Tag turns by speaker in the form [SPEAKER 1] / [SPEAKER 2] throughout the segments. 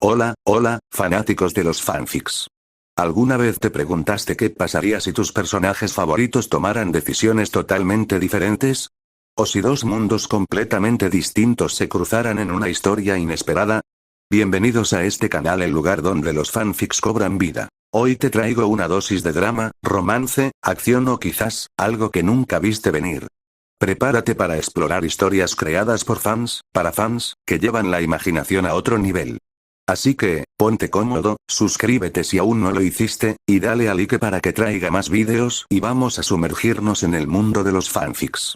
[SPEAKER 1] Hola, hola, fanáticos de los fanfics. ¿Alguna vez te preguntaste qué pasaría si tus personajes favoritos tomaran decisiones totalmente diferentes? ¿O si dos mundos completamente distintos se cruzaran en una historia inesperada? Bienvenidos a este canal, el lugar donde los fanfics cobran vida. Hoy te traigo una dosis de drama, romance, acción o quizás, algo que nunca viste venir. Prepárate para explorar historias creadas por fans, para fans, que llevan la imaginación a otro nivel. Así que, ponte cómodo, suscríbete si aún no lo hiciste, y dale a like para que traiga más vídeos y vamos a sumergirnos en el mundo de los fanfics.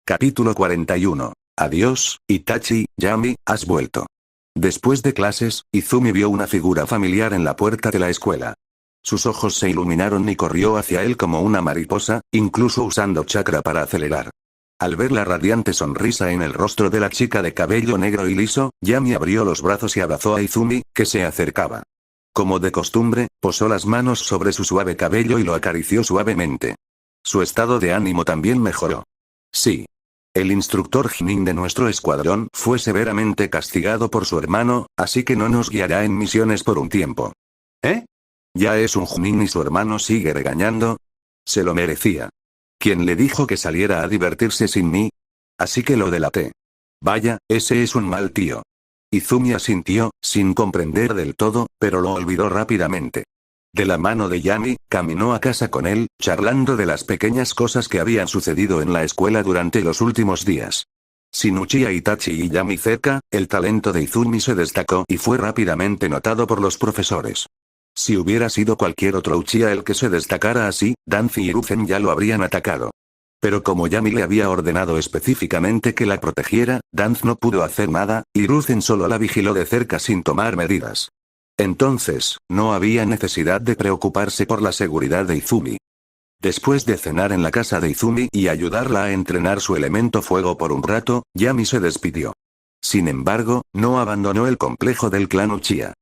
[SPEAKER 1] Capítulo 41. Adiós, Itachi, Yami, has vuelto. Después de clases, Izumi vio una figura familiar en la puerta de la escuela. Sus ojos se iluminaron y corrió hacia él como una mariposa, incluso usando chakra para acelerar. Al ver la radiante sonrisa en el rostro de la chica de cabello negro y liso, Yami abrió los brazos y abrazó a Izumi, que se acercaba. Como de costumbre, posó las manos sobre su suave cabello y lo acarició suavemente. Su estado de ánimo también mejoró. Sí. El instructor Chunin de nuestro escuadrón fue severamente castigado por su hermano, así que no nos guiará en misiones por un tiempo. ¿Eh? ¿Ya es un Chunin y su hermano sigue regañando? Se lo merecía. ¿Quién le dijo que saliera a divertirse sin mí? Así que lo delaté. Vaya, ese es un mal tío. Izumi asintió, sin comprender del todo, pero lo olvidó rápidamente. De la mano de Yami, caminó a casa con él, charlando de las pequeñas cosas que habían sucedido en la escuela durante los últimos días. Sin Uchiha Itachi y Yami cerca, el talento de Izumi se destacó y fue rápidamente notado por los profesores. Si hubiera sido cualquier otro Uchiha el que se destacara así, Danzi y Hiruzen ya lo habrían atacado. Pero como Yami le había ordenado específicamente que la protegiera, Danz no pudo hacer nada, y Hiruzen solo la vigiló de cerca sin tomar medidas. Entonces, no había necesidad de preocuparse por la seguridad de Izumi. Después de cenar en la casa de Izumi y ayudarla a entrenar su elemento fuego por un rato, Yami se despidió. Sin embargo, no abandonó el complejo del clan Uchiha.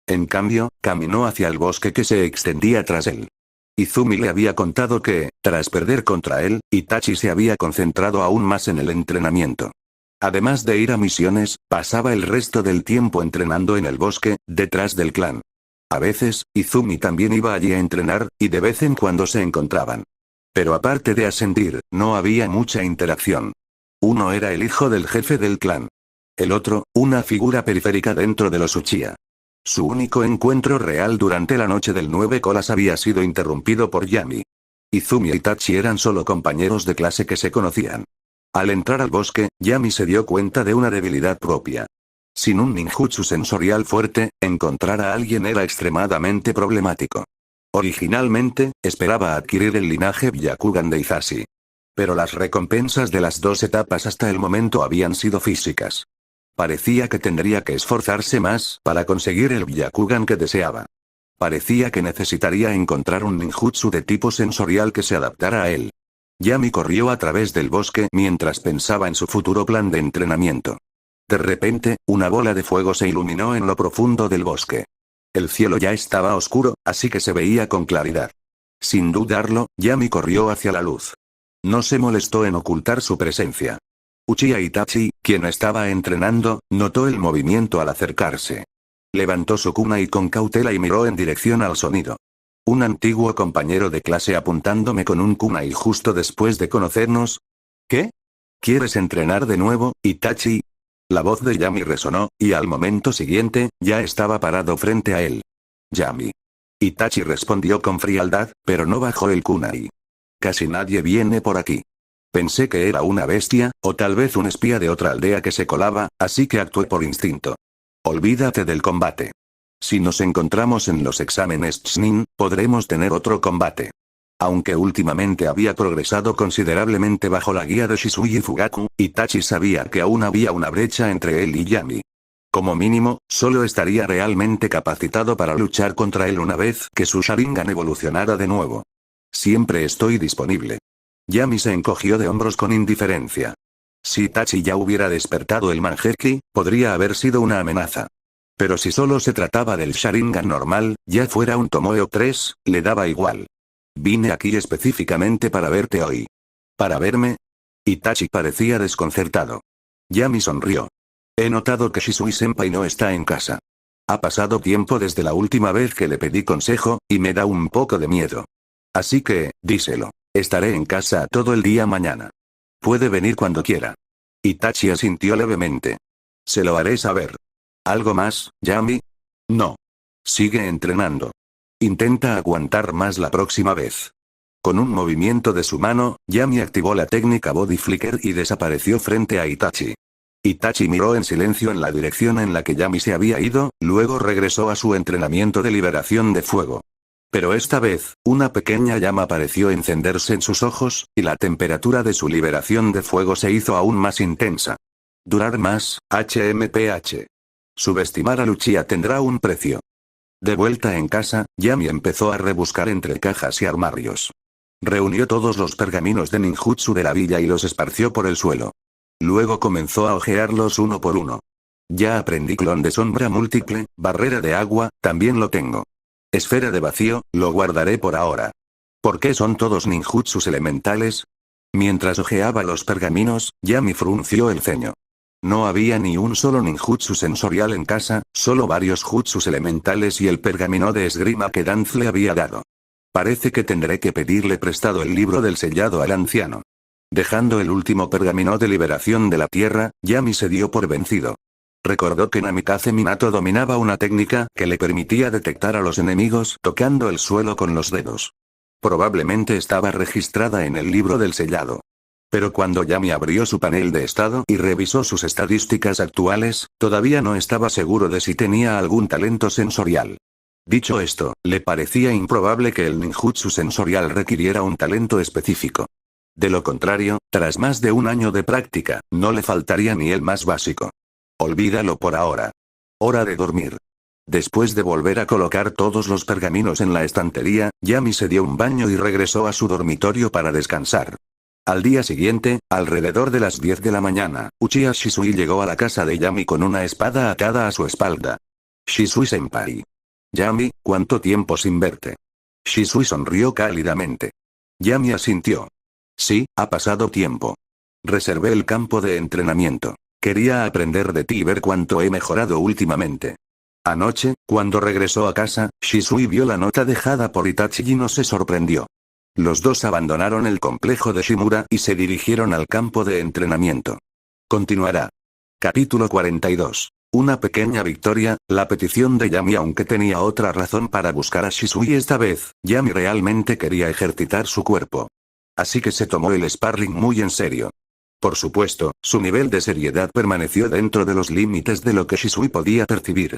[SPEAKER 1] En cambio, caminó hacia el bosque que se extendía tras él. Izumi le había contado que, tras perder contra él, Itachi se había concentrado aún más en el entrenamiento. Además de ir a misiones, pasaba el resto del tiempo entrenando en el bosque, detrás del clan. A veces, Izumi también iba allí a entrenar, y de vez en cuando se encontraban. Pero aparte de asentir, no había mucha interacción. Uno era el hijo del jefe del clan. El otro, una figura periférica dentro de los Uchiha. Su único encuentro real durante la noche del 9 colas había sido interrumpido por Yami. Izumi y Itachi eran solo compañeros de clase que se conocían. Al entrar al bosque, Yami se dio cuenta de una debilidad propia. Sin un ninjutsu sensorial fuerte, encontrar a alguien era extremadamente problemático. Originalmente, esperaba adquirir el linaje Byakugan de Hisashi. Pero las recompensas de las dos etapas hasta el momento habían sido físicas. Parecía que tendría que esforzarse más para conseguir el Byakugan que deseaba. Parecía que necesitaría encontrar un ninjutsu de tipo sensorial que se adaptara a él. Yami corrió a través del bosque mientras pensaba en su futuro plan de entrenamiento. De repente, una bola de fuego se iluminó en lo profundo del bosque. El cielo ya estaba oscuro, así que se veía con claridad. Sin dudarlo, Yami corrió hacia la luz. No se molestó en ocultar su presencia. Uchiha Itachi, quien estaba entrenando, notó el movimiento al acercarse. Levantó su kunai con cautela y miró en dirección al sonido. Un antiguo compañero de clase apuntándome con un kunai justo después de conocernos. ¿Qué? ¿Quieres entrenar de nuevo, Itachi? La voz de Yami resonó, y al momento siguiente, ya estaba parado frente a él. Yami. Itachi respondió con frialdad, pero no bajó el kunai. Casi nadie viene por aquí. Pensé que era una bestia, o tal vez un espía de otra aldea que se colaba, así que actué por instinto. Olvídate del combate. Si nos encontramos en los exámenes Chunin, podremos tener otro combate. Aunque últimamente había progresado considerablemente bajo la guía de Shisui y Fugaku, Itachi sabía que aún había una brecha entre él y Yami. Como mínimo, solo estaría realmente capacitado para luchar contra él una vez que su Sharingan evolucionara de nuevo. Siempre estoy disponible. Yami se encogió de hombros con indiferencia. Si Itachi ya hubiera despertado el Mangekyou, podría haber sido una amenaza. Pero si solo se trataba del Sharingan normal, ya fuera un Tomoe 3, le daba igual. Vine aquí específicamente para verte hoy. ¿Para verme? Itachi parecía desconcertado. Yami sonrió. He notado que Shisui-senpai no está en casa. Ha pasado tiempo desde la última vez que le pedí consejo, y me da un poco de miedo. Así que, díselo. Estaré en casa todo el día mañana. Puede venir cuando quiera. Itachi asintió levemente. Se lo haré saber. ¿Algo más, Yami? No. Sigue entrenando. Intenta aguantar más la próxima vez. Con un movimiento de su mano, Yami activó la técnica Body Flicker y desapareció frente a Itachi. Itachi miró en silencio en la dirección en la que Yami se había ido, luego regresó a su entrenamiento de liberación de fuego. Pero esta vez, una pequeña llama pareció encenderse en sus ojos, y la temperatura de su liberación de fuego se hizo aún más intensa. Durar más, HMPH. Subestimar a Lucia tendrá un precio. De vuelta en casa, Yami empezó a rebuscar entre cajas y armarios. Reunió todos los pergaminos de ninjutsu de la villa y los esparció por el suelo. Luego comenzó a hojearlos uno por uno. Ya aprendí clon de sombra múltiple, barrera de agua, también lo tengo. Esfera de vacío, lo guardaré por ahora. ¿Por qué son todos ninjutsus elementales? Mientras hojeaba los pergaminos, Yami frunció el ceño. No había ni un solo ninjutsu sensorial en casa, solo varios jutsus elementales y el pergamino de esgrima que Danz le había dado. Parece que tendré que pedirle prestado el libro del sellado al anciano. Dejando el último pergamino de liberación de la tierra, Yami se dio por vencido. Recordó que Namikaze Minato dominaba una técnica que le permitía detectar a los enemigos tocando el suelo con los dedos. Probablemente estaba registrada en el libro del sellado. Pero cuando Yami abrió su panel de estado y revisó sus estadísticas actuales, todavía no estaba seguro de si tenía algún talento sensorial. Dicho esto, le parecía improbable que el ninjutsu sensorial requiriera un talento específico. De lo contrario, tras más de un año de práctica, no le faltaría ni el más básico. Olvídalo por ahora. Hora de dormir. Después de volver a colocar todos los pergaminos en la estantería, Yami se dio un baño y regresó a su dormitorio para descansar. Al día siguiente, alrededor de las 10 de la mañana, Uchiha Shisui llegó a la casa de Yami con una espada atada a su espalda. Shisui-senpai. Yami, ¿cuánto tiempo sin verte? Shisui sonrió cálidamente. Yami asintió. Sí, ha pasado tiempo. Reservé el campo de entrenamiento. Quería aprender de ti y ver cuánto he mejorado últimamente. Anoche, cuando regresó a casa, Shisui vio la nota dejada por Itachi y no se sorprendió. Los dos abandonaron el complejo de Shimura y se dirigieron al campo de entrenamiento. Continuará. Capítulo 42. Una pequeña victoria, la petición de Yami aunque tenía otra razón para buscar a Shisui esta vez, Yami realmente quería ejercitar su cuerpo. Así que se tomó el sparring muy en serio. Por supuesto, su nivel de seriedad permaneció dentro de los límites de lo que Shisui podía percibir.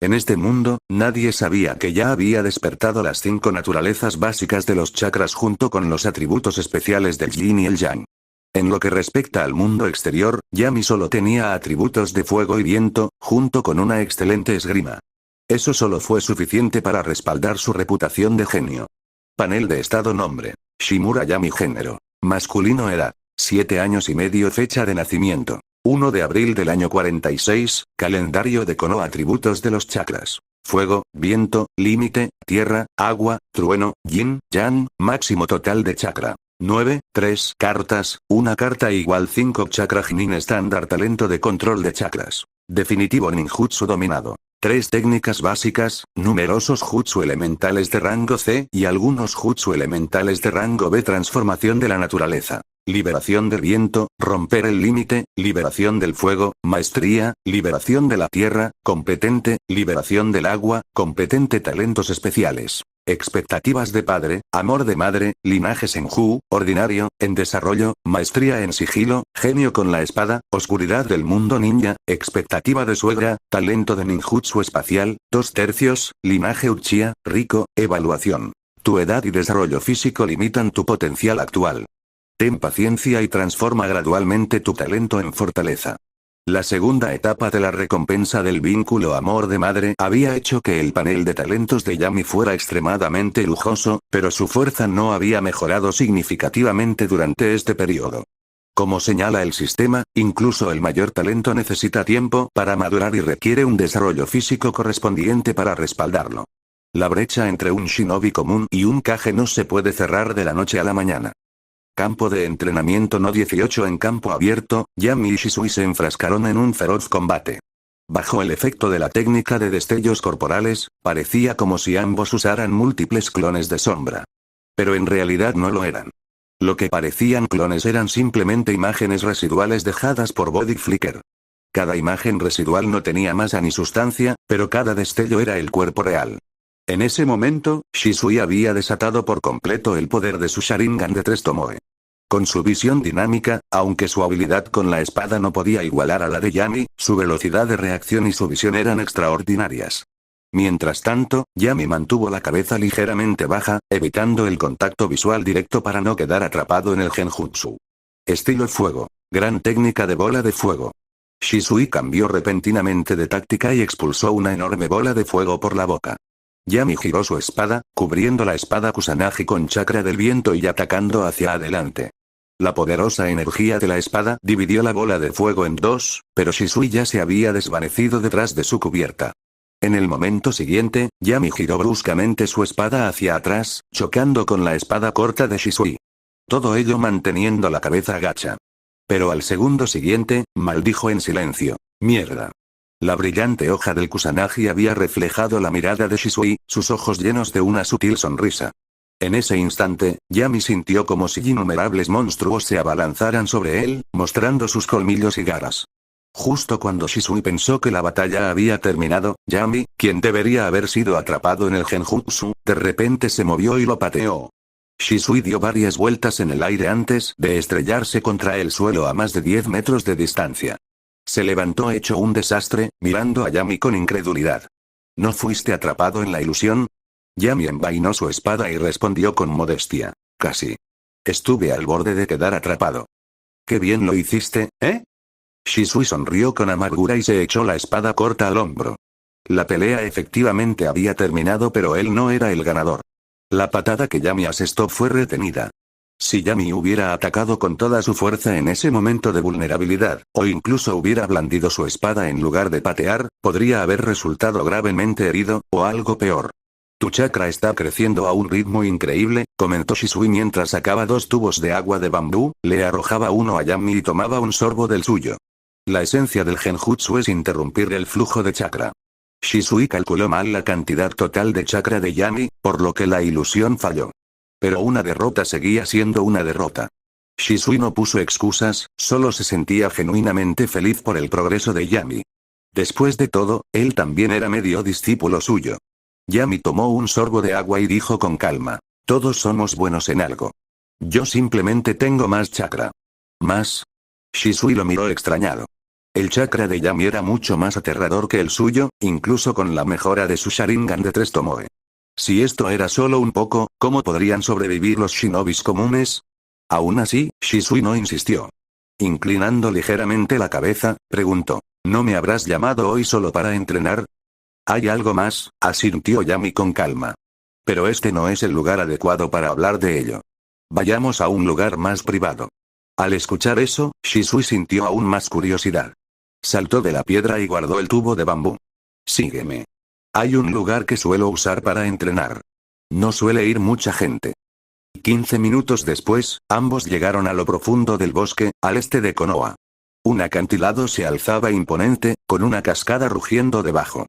[SPEAKER 1] En este mundo, nadie sabía que ya había despertado las 5 naturalezas básicas de los chakras junto con los atributos especiales del yin y el yang. En lo que respecta al mundo exterior, Yami solo tenía atributos de fuego y viento, junto con una excelente esgrima. Eso solo fue suficiente para respaldar su reputación de genio. Panel de estado nombre. Shimura Yami género. Masculino edad. 7 años y medio fecha de nacimiento. 1 de abril del año 46, calendario de Konoha atributos de los chakras. Fuego, viento, límite, tierra, agua, trueno, yin, yang, máximo total de chakra. 9, 3 cartas, una carta igual 5 chakra Jinin estándar talento de control de chakras. Definitivo ninjutsu dominado. 3 técnicas básicas, numerosos jutsu elementales de rango C y algunos jutsu elementales de rango B. Transformación de la naturaleza. Liberación del viento, romper el límite, liberación del fuego, maestría, liberación de la tierra, competente, liberación del agua, competente talentos especiales. Expectativas de padre, amor de madre, linaje Senju, ordinario, en desarrollo, maestría en sigilo, genio con la espada, oscuridad del mundo ninja, expectativa de suegra, talento de ninjutsu espacial, 2/3, linaje Uchiha, rico, evaluación. Tu edad y desarrollo físico limitan tu potencial actual. Ten paciencia y transforma gradualmente tu talento en fortaleza. La segunda etapa de la recompensa del vínculo amor de madre había hecho que el panel de talentos de Yami fuera extremadamente lujoso, pero su fuerza no había mejorado significativamente durante este periodo. Como señala el sistema, incluso el mayor talento necesita tiempo para madurar y requiere un desarrollo físico correspondiente para respaldarlo. La brecha entre un shinobi común y un kage no se puede cerrar de la noche a la mañana. Campo de entrenamiento no 18 en campo abierto, Yami y Shisui se enfrascaron en un feroz combate. Bajo el efecto de la técnica de destellos corporales, parecía como si ambos usaran múltiples clones de sombra. Pero en realidad no lo eran. Lo que parecían clones eran simplemente imágenes residuales dejadas por Body Flicker. Cada imagen residual no tenía masa ni sustancia, pero cada destello era el cuerpo real. En ese momento, Shisui había desatado por completo el poder de su Sharingan de 3 Tomoe. Con su visión dinámica, aunque su habilidad con la espada no podía igualar a la de Yami, su velocidad de reacción y su visión eran extraordinarias. Mientras tanto, Yami mantuvo la cabeza ligeramente baja, evitando el contacto visual directo para no quedar atrapado en el genjutsu. Estilo fuego. Gran técnica de bola de fuego. Shisui cambió repentinamente de táctica y expulsó una enorme bola de fuego por la boca. Yami giró su espada, cubriendo la espada Kusanagi con chakra del viento y atacando hacia adelante. La poderosa energía de la espada dividió la bola de fuego en dos, pero Shisui ya se había desvanecido detrás de su cubierta. En el momento siguiente, Yami giró bruscamente su espada hacia atrás, chocando con la espada corta de Shisui. Todo ello manteniendo la cabeza agacha. Pero al segundo siguiente, maldijo en silencio. ¡Mierda! La brillante hoja del Kusanagi había reflejado la mirada de Shisui, sus ojos llenos de una sutil sonrisa. En ese instante, Yami sintió como si innumerables monstruos se abalanzaran sobre él, mostrando sus colmillos y garras. Justo cuando Shisui pensó que la batalla había terminado, Yami, quien debería haber sido atrapado en el genjutsu, de repente se movió y lo pateó. Shisui dio varias vueltas en el aire antes de estrellarse contra el suelo a más de 10 metros de distancia. Se levantó hecho un desastre, mirando a Yami con incredulidad. ¿No fuiste atrapado en la ilusión? Yami envainó su espada y respondió con modestia. Casi. Estuve al borde de quedar atrapado. Qué bien lo hiciste, ¿eh? Shisui sonrió con amargura y se echó la espada corta al hombro. La pelea efectivamente había terminado, pero él no era el ganador. La patada que Yami asestó fue retenida. Si Yami hubiera atacado con toda su fuerza en ese momento de vulnerabilidad, o incluso hubiera blandido su espada en lugar de patear, podría haber resultado gravemente herido, o algo peor. Tu chakra está creciendo a un ritmo increíble, comentó Shisui mientras sacaba 2 tubos de agua de bambú, le arrojaba uno a Yami y tomaba un sorbo del suyo. La esencia del genjutsu es interrumpir el flujo de chakra. Shisui calculó mal la cantidad total de chakra de Yami, por lo que la ilusión falló. Pero una derrota seguía siendo una derrota. Shisui no puso excusas, solo se sentía genuinamente feliz por el progreso de Yami. Después de todo, él también era medio discípulo suyo. Yami tomó un sorbo de agua y dijo con calma. Todos somos buenos en algo. Yo simplemente tengo más chakra. ¿Más? Shisui lo miró extrañado. El chakra de Yami era mucho más aterrador que el suyo, incluso con la mejora de su Sharingan de 3 Tomoe. Si esto era solo un poco, ¿cómo podrían sobrevivir los shinobis comunes? Aún así, Shisui no insistió. Inclinando ligeramente la cabeza, preguntó. ¿No me habrás llamado hoy solo para entrenar? ¿Hay algo más?, asintió Yami con calma. Pero este no es el lugar adecuado para hablar de ello. Vayamos a un lugar más privado. Al escuchar eso, Shisui sintió aún más curiosidad. Saltó de la piedra y guardó el tubo de bambú. Sígueme. Hay un lugar que suelo usar para entrenar. No suele ir mucha gente. 15 minutos después, ambos llegaron a lo profundo del bosque, al este de Konoha. Un acantilado se alzaba imponente, con una cascada rugiendo debajo.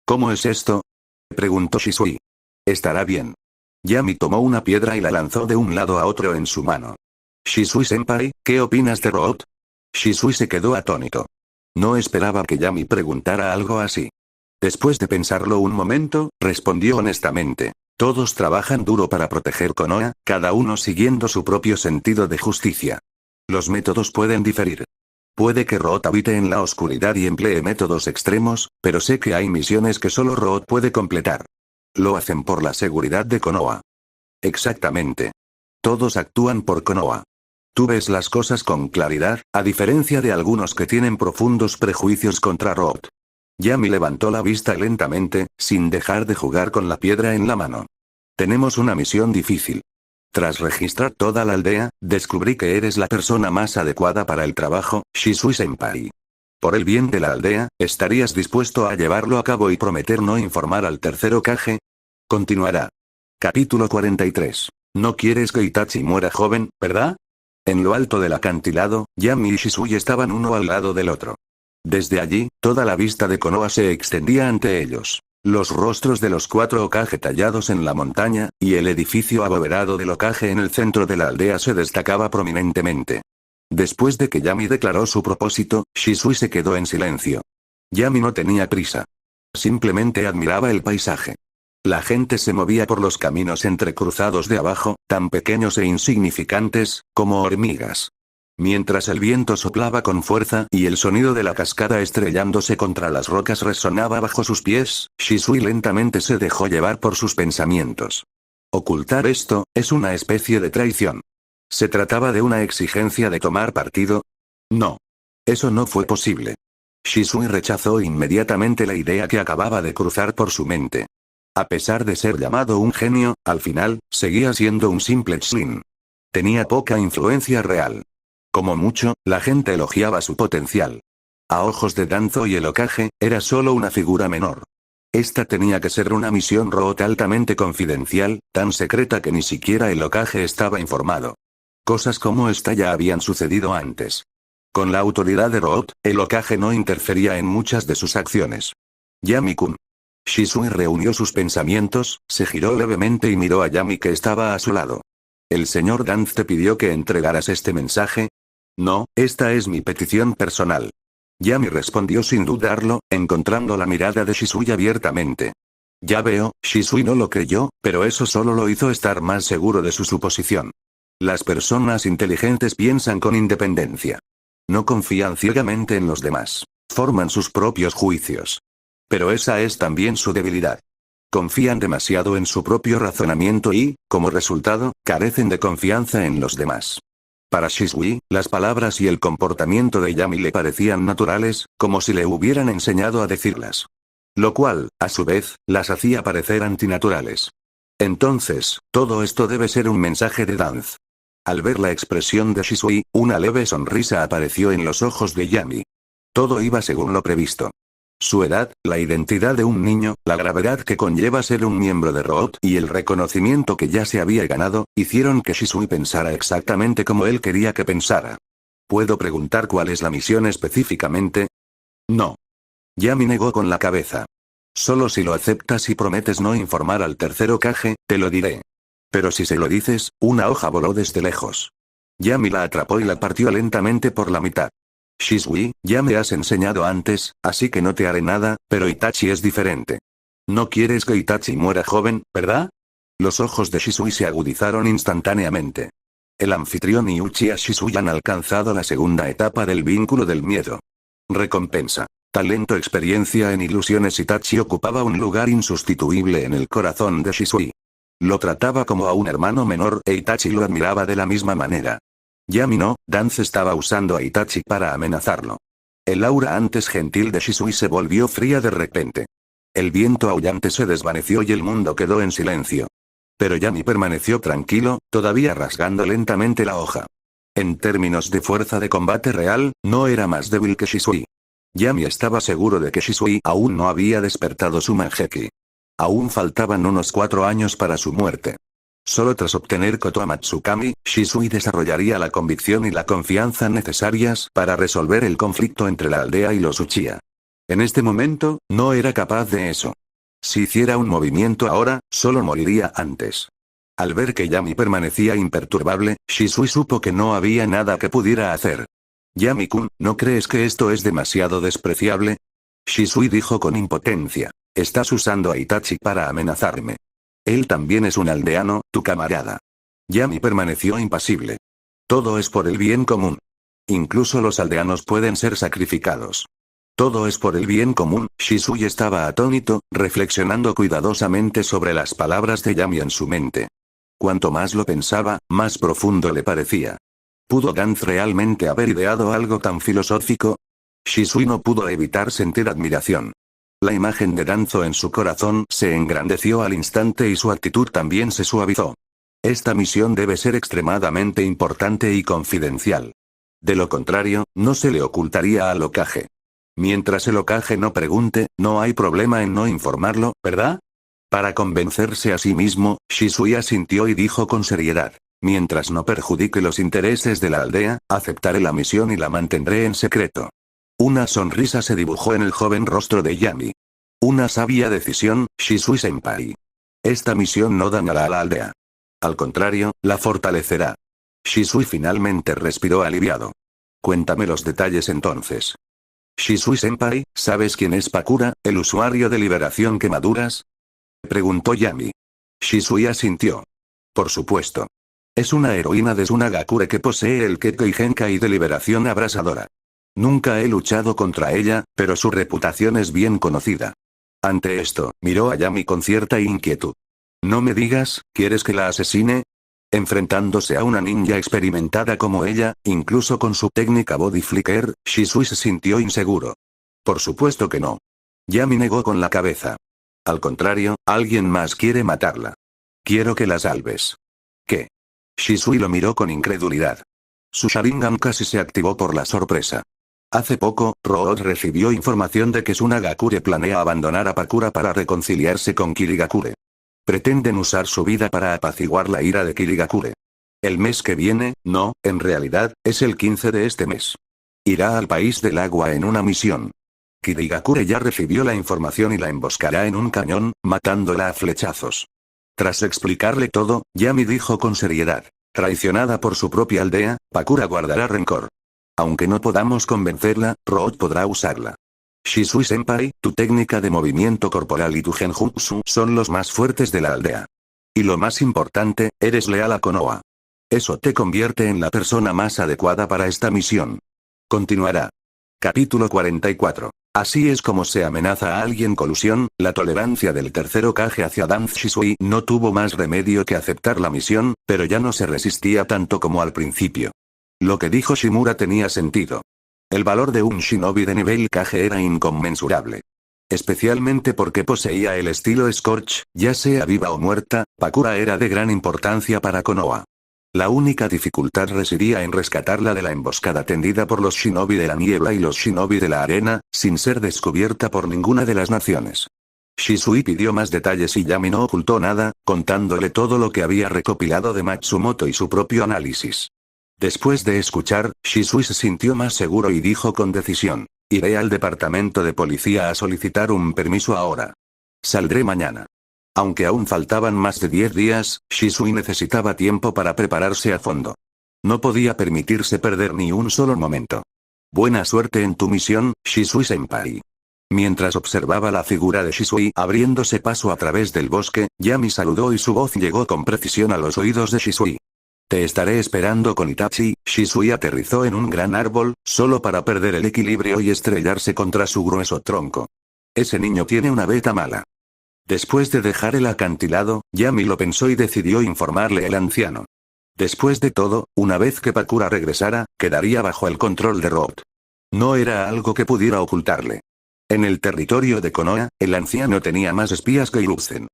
[SPEAKER 1] ¿Cómo es esto?, preguntó Shisui. Estará bien. Yami tomó una piedra y la lanzó de un lado a otro en su mano. Shisui-senpai, ¿qué opinas de Root? Shisui se quedó atónito. No esperaba que Yami preguntara algo así. Después de pensarlo un momento, respondió honestamente. Todos trabajan duro para proteger Konoha, cada uno siguiendo su propio sentido de justicia. Los métodos pueden diferir. Puede que Root habite en la oscuridad y emplee métodos extremos, pero sé que hay misiones que solo Root puede completar. Lo hacen por la seguridad de Konoha. Exactamente. Todos actúan por Konoha. Tú ves las cosas con claridad, a diferencia de algunos que tienen profundos prejuicios contra Root. Yami levantó la vista lentamente, sin dejar de jugar con la piedra en la mano. Tenemos una misión difícil. Tras registrar toda la aldea, descubrí que eres la persona más adecuada para el trabajo, Shisui-senpai. Por el bien de la aldea, ¿estarías dispuesto a llevarlo a cabo y prometer no informar al tercer Hokage? Continuará. Capítulo 43. No quieres que Itachi muera joven, ¿verdad? En lo alto del acantilado, Yami y Shisui estaban uno al lado del otro. Desde allí, Toda la vista de Konoha se extendía ante ellos. Los rostros de los 4 Hokage tallados en la montaña, y el edificio abovedado del Hokage en el centro de la aldea se destacaba prominentemente. Después de que Yami declaró su propósito, Shisui se quedó en silencio. Yami no tenía prisa. Simplemente admiraba el paisaje. La gente se movía por los caminos entrecruzados de abajo, tan pequeños e insignificantes, como hormigas. Mientras el viento soplaba con fuerza y el sonido de la cascada estrellándose contra las rocas resonaba bajo sus pies, Shisui lentamente se dejó llevar por sus pensamientos. Ocultar esto, es una especie de traición. ¿Se trataba de una exigencia de tomar partido? No. Eso no fue posible. Shisui rechazó inmediatamente la idea que acababa de cruzar por su mente. A pesar de ser llamado un genio, al final, seguía siendo un simple Chunin. Tenía poca influencia real. Como mucho, la gente elogiaba su potencial. A ojos de Danzo y el Hokage, era solo una figura menor. Esta tenía que ser una misión Root altamente confidencial, tan secreta que ni siquiera el Hokage estaba informado. Cosas como esta ya habían sucedido antes. Con la autoridad de Root, el Hokage no interfería en muchas de sus acciones. Yami-kun. Shisui reunió sus pensamientos, se giró levemente y miró a Yami que estaba a su lado. ¿El señor Danz te pidió que entregaras este mensaje? No, esta es mi petición personal. Yami respondió sin dudarlo, encontrando la mirada de Shisui abiertamente. Ya veo, Shisui no lo creyó, pero eso solo lo hizo estar más seguro de su suposición. Las personas inteligentes piensan con independencia. No confían ciegamente en los demás. Forman sus propios juicios. Pero esa es también su debilidad. Confían demasiado en su propio razonamiento y, como resultado, carecen de confianza en los demás. Para Shisui, las palabras y el comportamiento de Yami le parecían naturales, como si le hubieran enseñado a decirlas. Lo cual, a su vez, las hacía parecer antinaturales. Entonces, todo esto debe ser un mensaje de Danz. Al ver la expresión de Shisui, una leve sonrisa apareció en los ojos de Yami. Todo iba según lo previsto. Su edad, la identidad de un niño, la gravedad que conlleva ser un miembro de Root y el reconocimiento que ya se había ganado, hicieron que Shisui pensara exactamente como él quería que pensara. ¿Puedo preguntar cuál es la misión específicamente? No. Yami negó con la cabeza. Solo si lo aceptas y prometes no informar al tercer Hokage, te lo diré. Pero si se lo dices, una hoja voló desde lejos. Yami la atrapó y la partió lentamente por la mitad. Shisui, ya me has enseñado antes, así que no te haré nada, pero Itachi es diferente. No quieres que Itachi muera joven, ¿verdad? Los ojos de Shisui se agudizaron instantáneamente. El anfitrión y Uchiha Shisui han alcanzado la segunda etapa del vínculo del miedo. Recompensa. Talento, experiencia en ilusiones. Itachi ocupaba un lugar insustituible en el corazón de Shisui. Lo trataba como a un hermano menor e Itachi lo admiraba de la misma manera. Yami no, Danz estaba usando a Itachi para amenazarlo. El aura antes gentil de Shisui se volvió fría de repente. El viento aullante se desvaneció y el mundo quedó en silencio. Pero Yami permaneció tranquilo, todavía rasgando lentamente la hoja. En términos de fuerza de combate real, no era más débil que Shisui. Yami estaba seguro de que Shisui aún no había despertado su Manheki. Aún faltaban unos 4 años para su muerte. Solo tras obtener Kotoa Matsukami, Shisui desarrollaría la convicción y la confianza necesarias para resolver el conflicto entre la aldea y los Uchiha. En este momento, no era capaz de eso. Si hiciera un movimiento ahora, solo moriría antes. Al ver que Yami permanecía imperturbable, Shisui supo que no había nada que pudiera hacer. Yami-kun, ¿no crees que esto es demasiado despreciable? Shisui dijo con impotencia. Estás usando a Itachi para amenazarme. Él también es un aldeano, tu camarada. Yami permaneció impasible. Todo es por el bien común. Incluso los aldeanos pueden ser sacrificados. Todo es por el bien común. Shisui estaba atónito, reflexionando cuidadosamente sobre las palabras de Yami en su mente. Cuanto más lo pensaba, más profundo le parecía. ¿Pudo Danz realmente haber ideado algo tan filosófico? Shisui no pudo evitar sentir admiración. La imagen de Danzo en su corazón se engrandeció al instante y su actitud también se suavizó. Esta misión debe ser extremadamente importante y confidencial. De lo contrario, no se le ocultaría al Hokage. Mientras el Hokage no pregunte, no hay problema en no informarlo, ¿verdad? Para convencerse a sí mismo, Shisui asintió y dijo con seriedad. Mientras no perjudique los intereses de la aldea, aceptaré la misión y la mantendré en secreto. Una sonrisa se dibujó en el joven rostro de Yami. Una sabia decisión, Shisui-senpai. Esta misión no dañará a la aldea. Al contrario, la fortalecerá. Shisui finalmente respiró aliviado. Cuéntame los detalles entonces. Shisui-senpai, ¿sabes quién es Pakura, el usuario de liberación quemaduras? Preguntó Yami. Shisui asintió. Por supuesto. Es una heroína de Sunagakure que posee el Kekkei Genkai de liberación abrasadora. Nunca he luchado contra ella, pero su reputación es bien conocida. Ante esto, miró a Yami con cierta inquietud. No me digas, ¿quieres que la asesine? Enfrentándose a una ninja experimentada como ella, incluso con su técnica body flicker, Shisui se sintió inseguro. Por supuesto que no. Yami negó con la cabeza. Al contrario, alguien más quiere matarla. Quiero que la salves. ¿Qué? Shisui lo miró con incredulidad. Su Sharingan casi se activó por la sorpresa. Hace poco, Root recibió información de que Sunagakure planea abandonar a Pakura para reconciliarse con Kirigakure. Pretenden usar su vida para apaciguar la ira de Kirigakure. El mes que viene, no, en realidad, es el 15 de este mes. Irá al país del agua en una misión. Kirigakure ya recibió la información y la emboscará en un cañón, matándola a flechazos. Tras explicarle todo, Yami dijo con seriedad. Traicionada por su propia aldea, Pakura guardará rencor. Aunque no podamos convencerla, Root podrá usarla. Shisui-senpai, tu técnica de movimiento corporal y tu genjutsu son los más fuertes de la aldea. Y lo más importante, eres leal a Konoha. Eso te convierte en la persona más adecuada para esta misión. Continuará. Capítulo 44. Así es como se amenaza a alguien colusión. La tolerancia del tercer Hokage hacia Danzo Shisui no tuvo más remedio que aceptar la misión, pero ya no se resistía tanto como al principio. Lo que dijo Shimura tenía sentido. El valor de un shinobi de nivel Kage era inconmensurable. Especialmente porque poseía el estilo Scorch, ya sea viva o muerta, Pakura era de gran importancia para Konoha. La única dificultad residía en rescatarla de la emboscada tendida por los shinobi de la niebla y los shinobi de la arena, sin ser descubierta por ninguna de las naciones. Shisui pidió más detalles y Yami no ocultó nada, contándole todo lo que había recopilado de Matsumoto y su propio análisis. Después de escuchar, Shisui se sintió más seguro y dijo con decisión. Iré al departamento de policía a solicitar un permiso ahora. Saldré mañana. Aunque aún faltaban más de 10 días, Shisui necesitaba tiempo para prepararse a fondo. No podía permitirse perder ni un solo momento. Buena suerte en tu misión, Shisui-senpai. Mientras observaba la figura de Shisui abriéndose paso a través del bosque, Yami saludó y su voz llegó con precisión a los oídos de Shisui. Te estaré esperando con Itachi. Shisui aterrizó en un gran árbol, solo para perder el equilibrio y estrellarse contra su grueso tronco. Ese niño tiene una beta mala. Después de dejar el acantilado, Yami lo pensó y decidió informarle al anciano. Después de todo, una vez que Pakura regresara, quedaría bajo el control de Root. No era algo que pudiera ocultarle. En el territorio de Konoha, el anciano tenía más espías que Hiruzen.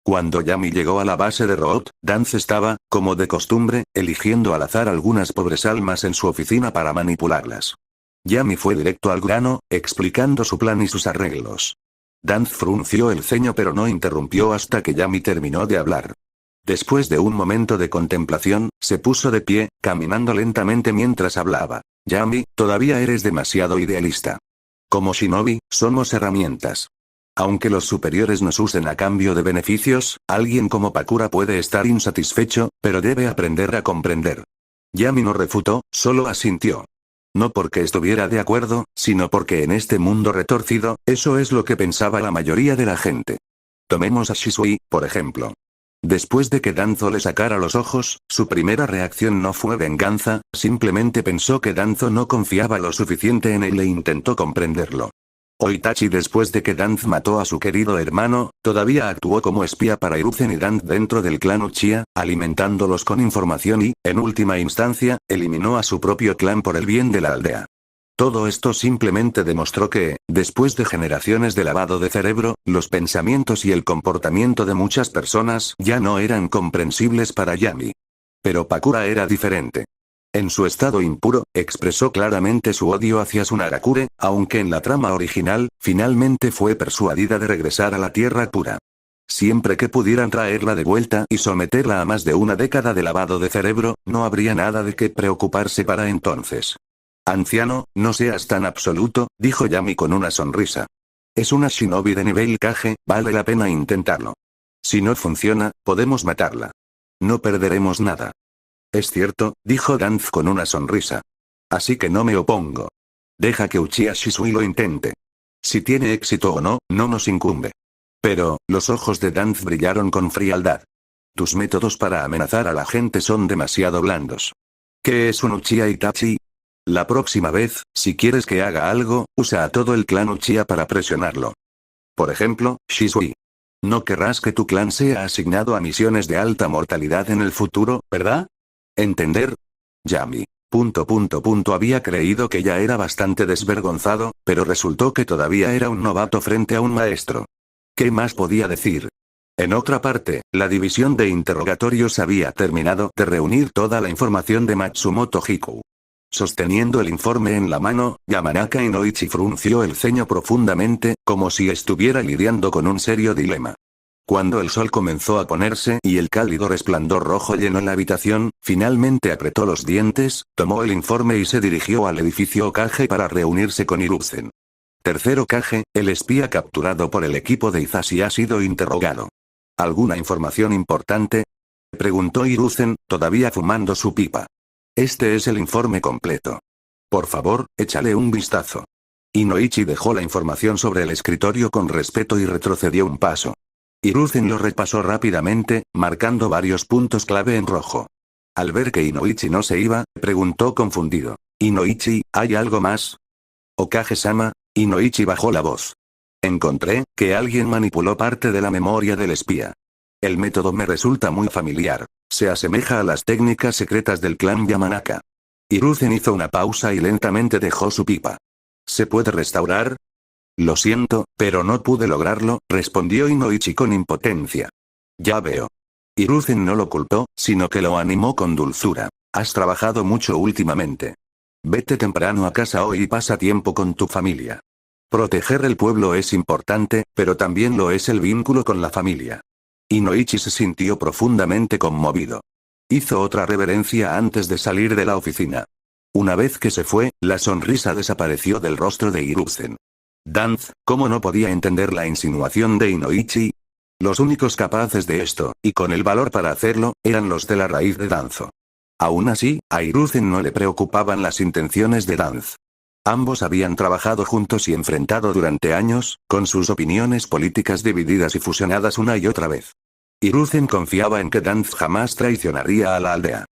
[SPEAKER 1] Cuando Yami llegó a la base de Root, Danzo estaba, como de costumbre, eligiendo al azar algunas pobres almas en su oficina para manipularlas. Yami fue directo al grano, explicando su plan y sus arreglos. Danzo frunció el ceño pero no interrumpió hasta que Yami terminó de hablar. Después de un momento de contemplación, se puso de pie, caminando lentamente mientras hablaba. Yami, todavía eres demasiado idealista. Como shinobi, somos herramientas. Aunque los superiores nos usen a cambio de beneficios, alguien como Pakura puede estar insatisfecho, pero debe aprender a comprender. Yami no refutó, solo asintió. No porque estuviera de acuerdo, sino porque en este mundo retorcido, eso es lo que pensaba la mayoría de la gente. Tomemos a Shisui, por ejemplo. Después de que Danzo le sacara los ojos, su primera reacción no fue venganza, simplemente pensó que Danzo no confiaba lo suficiente en él e intentó comprenderlo. O Itachi después de que Danzo mató a su querido hermano, todavía actuó como espía para Hiruzen y Danzo dentro del clan Uchiha, alimentándolos con información y, en última instancia, eliminó a su propio clan por el bien de la aldea. Todo esto simplemente demostró que, después de generaciones de lavado de cerebro, los pensamientos y el comportamiento de muchas personas ya no eran comprensibles para Yami. Pero Pakura era diferente. En su estado impuro, expresó claramente su odio hacia Sunagakure, aunque en la trama original, finalmente fue persuadida de regresar a la tierra pura. Siempre que pudieran traerla de vuelta y someterla a más de una década de lavado de cerebro, no habría nada de qué preocuparse para entonces. Anciano, no seas tan absoluto, dijo Yami con una sonrisa. Es una shinobi de nivel Kage, vale la pena intentarlo. Si no funciona, podemos matarla. No perderemos nada. Es cierto, dijo Danz con una sonrisa. Así que no me opongo. Deja que Uchiha Shisui lo intente. Si tiene éxito o no, no nos incumbe. Pero, los ojos de Danz brillaron con frialdad. Tus métodos para amenazar a la gente son demasiado blandos. ¿Qué es un Uchiha Itachi? La próxima vez, si quieres que haga algo, usa a todo el clan Uchiha para presionarlo. Por ejemplo, Shisui. No querrás que tu clan sea asignado a misiones de alta mortalidad en el futuro, ¿verdad? ¿Entender? Yami. Había creído que ya era bastante desvergonzado, pero resultó que todavía era un novato frente a un maestro. ¿Qué más podía decir? En otra parte, la división de interrogatorios había terminado de reunir toda la información de Matsumoto Hikou. Sosteniendo el informe en la mano, Yamanaka Inoichi frunció el ceño profundamente, como si estuviera lidiando con un serio dilema. Cuando el sol comenzó a ponerse y el cálido resplandor rojo llenó la habitación, finalmente apretó los dientes, tomó el informe y se dirigió al edificio Kage para reunirse con Hiruzen. Tercero Kage, el espía capturado por el equipo de Hisashi ha sido interrogado. ¿Alguna información importante? Preguntó Hiruzen, todavía fumando su pipa. Este es el informe completo. Por favor, échale un vistazo. Inoichi dejó la información sobre el escritorio con respeto y retrocedió un paso. Hiruzen lo repasó rápidamente, marcando varios puntos clave en rojo. Al ver que Inoichi no se iba, preguntó confundido. Inoichi, ¿hay algo más? Okage-sama, Inoichi bajó la voz. Encontré que alguien manipuló parte de la memoria del espía. El método me resulta muy familiar. Se asemeja a las técnicas secretas del clan Yamanaka. Hiruzen hizo una pausa y lentamente dejó su pipa. ¿Se puede restaurar? Lo siento, pero no pude lograrlo, respondió Inoichi con impotencia. Ya veo. Hiruzen no lo culpó, sino que lo animó con dulzura. Has trabajado mucho últimamente. Vete temprano a casa hoy y pasa tiempo con tu familia. Proteger el pueblo es importante, pero también lo es el vínculo con la familia. Inoichi se sintió profundamente conmovido. Hizo otra reverencia antes de salir de la oficina. Una vez que se fue, la sonrisa desapareció del rostro de Hiruzen. Danz, ¿cómo no podía entender la insinuación de Inoichi? Los únicos capaces de esto, y con el valor para hacerlo, eran los de la raíz de Danzo. Aún así, a Hiruzen no le preocupaban las intenciones de Danz. Ambos habían trabajado juntos y enfrentado durante años, con sus opiniones políticas divididas y fusionadas una y otra vez. Hiruzen confiaba en que Danz jamás traicionaría a la aldea.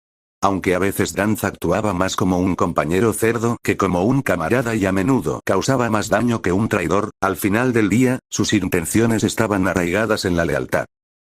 [SPEAKER 1] Aunque a veces Danz actuaba más como un compañero cerdo que como un camarada y a menudo causaba más daño que un traidor, al final del día, sus intenciones estaban arraigadas en la lealtad.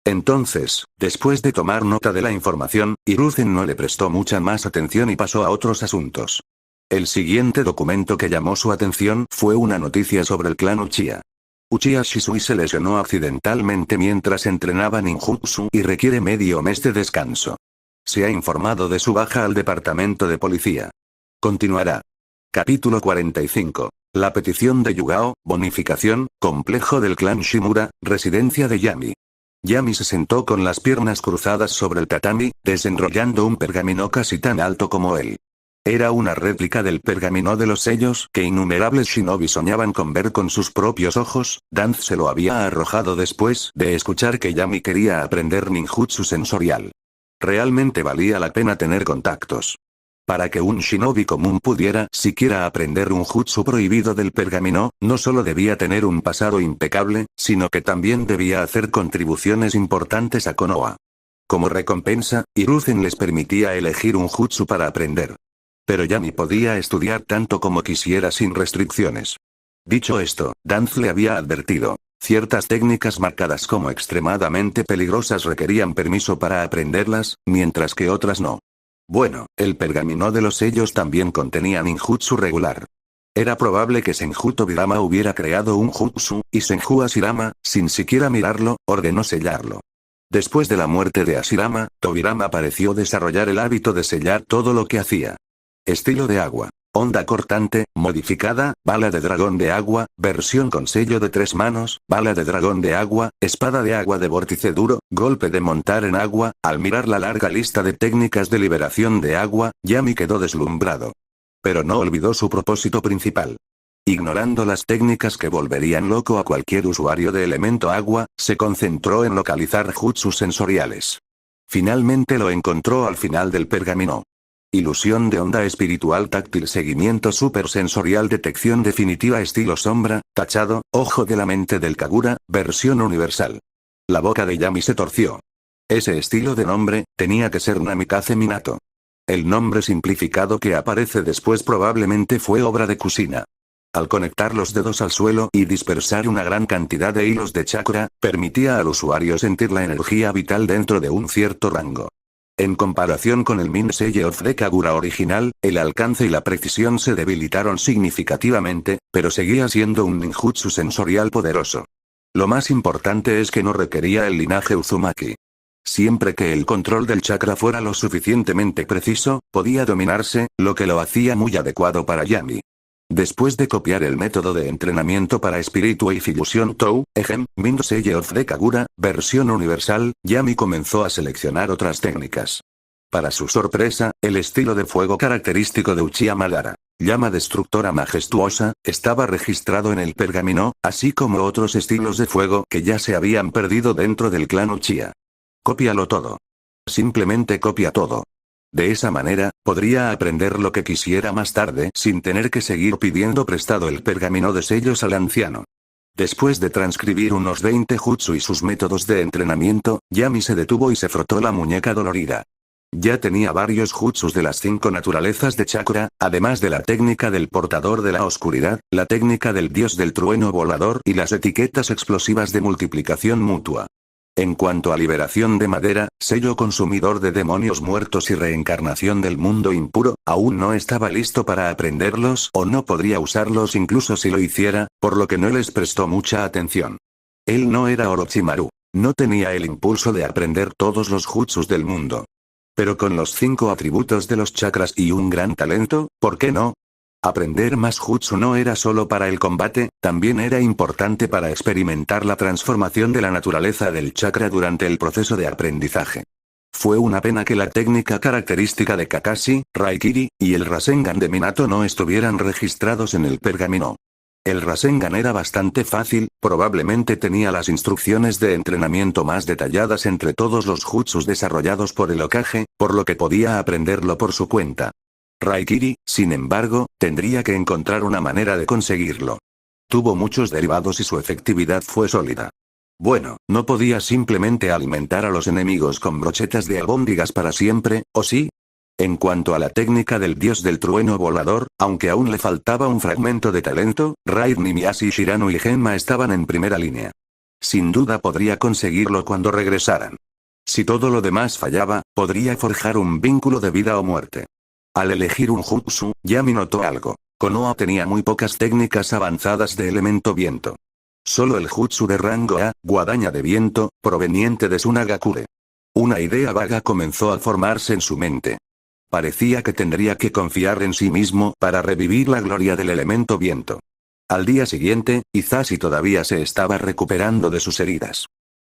[SPEAKER 1] Entonces, después de tomar nota de la información, Hiruzen no le prestó mucha más atención y pasó a otros asuntos. El siguiente documento que llamó su atención fue una noticia sobre el clan Uchiha. Uchiha Shisui se lesionó accidentalmente mientras entrenaba ninjutsu y requiere medio mes de descanso. Se ha informado de su baja al departamento de policía. Continuará. Capítulo 45. La petición de Yugao, bonificación, complejo del clan Shimura, residencia de Yami. Yami se sentó con las piernas cruzadas sobre el tatami, desenrollando un pergamino casi tan alto como él. Era una réplica del pergamino de los sellos que innumerables shinobi soñaban con ver con sus propios ojos. Danz se lo había arrojado después de escuchar que Yami quería aprender ninjutsu sensorial. Realmente valía la pena tener contactos. Para que un shinobi común pudiera siquiera aprender un jutsu prohibido del pergamino, no solo debía tener un pasado impecable, sino que también debía hacer contribuciones importantes a Konoha. Como recompensa, Hiruzen les permitía elegir un jutsu para aprender. Pero Yami podía estudiar tanto como quisiera sin restricciones. Dicho esto, Danz le había advertido. Ciertas técnicas marcadas como extremadamente peligrosas requerían permiso para aprenderlas, mientras que otras no. Bueno, el pergamino de los sellos también contenía ninjutsu regular. Era probable que Senju Tobirama hubiera creado un jutsu, y Senju Ashirama, sin siquiera mirarlo, ordenó sellarlo. Después de la muerte de Ashirama, Tobirama pareció desarrollar el hábito de sellar todo lo que hacía. Estilo de agua. Onda cortante, modificada, bala de dragón de agua, versión con sello de 3 manos, bala de dragón de agua, espada de agua de vórtice duro, golpe de montar en agua. Al mirar la larga lista de técnicas de liberación de agua, Yami quedó deslumbrado. Pero no olvidó su propósito principal. Ignorando las técnicas que volverían loco a cualquier usuario de elemento agua, se concentró en localizar jutsus sensoriales. Finalmente lo encontró al final del pergamino. Ilusión de onda espiritual táctil, seguimiento supersensorial, detección definitiva estilo sombra, tachado, ojo de la mente del Kagura, versión universal. La boca de Yami se torció. Ese estilo de nombre, tenía que ser Namikaze Minato. El nombre simplificado que aparece después probablemente fue obra de Kusina. Al conectar los dedos al suelo y dispersar una gran cantidad de hilos de chakra, permitía al usuario sentir la energía vital dentro de un cierto rango. En comparación con el Minsei of the Kagura original, el alcance y la precisión se debilitaron significativamente, pero seguía siendo un ninjutsu sensorial poderoso. Lo más importante es que no requería el linaje Uzumaki. Siempre que el control del chakra fuera lo suficientemente preciso, podía dominarse, lo que lo hacía muy adecuado para Yami. Después de copiar el método de entrenamiento para espíritu y fusión Tou, Ejem, Minsei of the Kagura, versión universal, Yami comenzó a seleccionar otras técnicas. Para su sorpresa, el estilo de fuego característico de Uchiha Madara, llama destructora majestuosa, estaba registrado en el pergamino, así como otros estilos de fuego que ya se habían perdido dentro del clan Uchiha. Cópialo todo. Simplemente copia todo. De esa manera, podría aprender lo que quisiera más tarde sin tener que seguir pidiendo prestado el pergamino de sellos al anciano. Después de transcribir unos 20 jutsu y sus métodos de entrenamiento, Yami se detuvo y se frotó la muñeca dolorida. Ya tenía varios jutsus de las 5 naturalezas de chakra, además de la técnica del portador de la oscuridad, la técnica del dios del trueno volador y las etiquetas explosivas de multiplicación mutua. En cuanto a liberación de madera, sello consumidor de demonios muertos y reencarnación del mundo impuro, aún no estaba listo para aprenderlos o no podría usarlos incluso si lo hiciera, por lo que no les prestó mucha atención. Él no era Orochimaru. No tenía el impulso de aprender todos los jutsus del mundo. Pero con los 5 atributos de los chakras y un gran talento, ¿por qué no? Aprender más jutsu no era solo para el combate, también era importante para experimentar la transformación de la naturaleza del chakra durante el proceso de aprendizaje. Fue una pena que la técnica característica de Kakashi, Raikiri, y el Rasengan de Minato no estuvieran registrados en el pergamino. El Rasengan era bastante fácil, probablemente tenía las instrucciones de entrenamiento más detalladas entre todos los jutsus desarrollados por el Hokage, por lo que podía aprenderlo por su cuenta. Raikiri, sin embargo, tendría que encontrar una manera de conseguirlo. Tuvo muchos derivados y su efectividad fue sólida. Bueno, no podía simplemente alimentar a los enemigos con brochetas de albóndigas para siempre, ¿o sí? En cuanto a la técnica del dios del trueno volador, aunque aún le faltaba un fragmento de talento, Raid Nimiyashi, Shirano y Genma estaban en primera línea. Sin duda podría conseguirlo cuando regresaran. Si todo lo demás fallaba, podría forjar un vínculo de vida o muerte. Al elegir un jutsu, Yami notó algo. Konoha tenía muy pocas técnicas avanzadas de elemento viento. Solo el jutsu de rango A, guadaña de viento, proveniente de Tsunagakure. Una idea vaga comenzó a formarse en su mente. Parecía que tendría que confiar en sí mismo para revivir la gloria del elemento viento. Al día siguiente, Izashi todavía se estaba recuperando de sus heridas.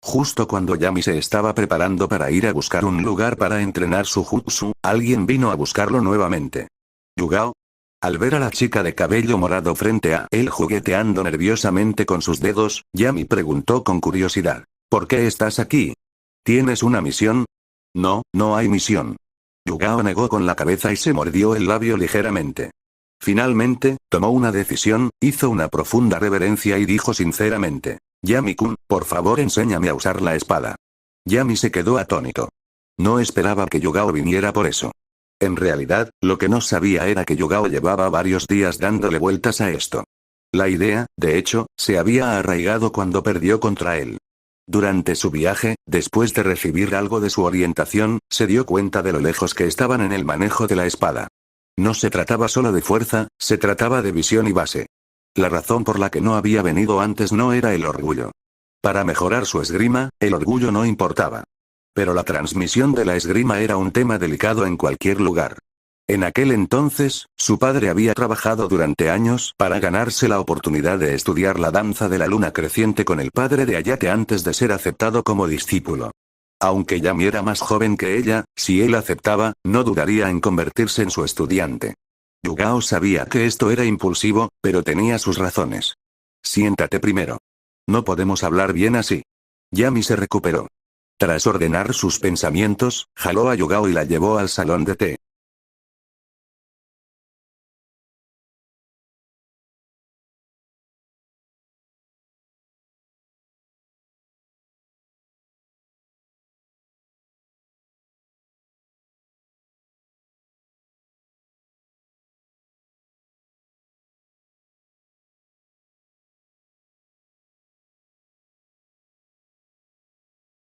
[SPEAKER 1] Justo cuando Yami se estaba preparando para ir a buscar un lugar para entrenar su jutsu, alguien vino a buscarlo nuevamente. ¿Yugao? Al ver a la chica de cabello morado frente a él jugueteando nerviosamente con sus dedos, Yami preguntó con curiosidad. ¿Por qué estás aquí? ¿Tienes una misión? No, no hay misión. Yugao negó con la cabeza y se mordió el labio ligeramente. Finalmente, tomó una decisión, hizo una profunda reverencia y dijo sinceramente. Yami-kun, por favor enséñame a usar la espada. Yami se quedó atónito. No esperaba que Yugao viniera por eso. En realidad, lo que no sabía era que Yugao llevaba varios días dándole vueltas a esto. La idea, de hecho, se había arraigado cuando perdió contra él. Durante su viaje, después de recibir algo de su orientación, se dio cuenta de lo lejos que estaban en el manejo de la espada. No se trataba solo de fuerza, se trataba de visión y base. La razón por la que no había venido antes no era el orgullo. Para mejorar su esgrima, el orgullo no importaba. Pero la transmisión de la esgrima era un tema delicado en cualquier lugar. En aquel entonces, su padre había trabajado durante años para ganarse la oportunidad de estudiar la danza de la luna creciente con el padre de Ayate antes de ser aceptado como discípulo. Aunque Yami era más joven que ella, si él aceptaba, no dudaría en convertirse en su estudiante. Yugao sabía que esto era impulsivo, pero tenía sus razones. Siéntate primero. No podemos hablar bien así. Yami se recuperó. Tras ordenar sus pensamientos, jaló a Yugao y la llevó al salón de té.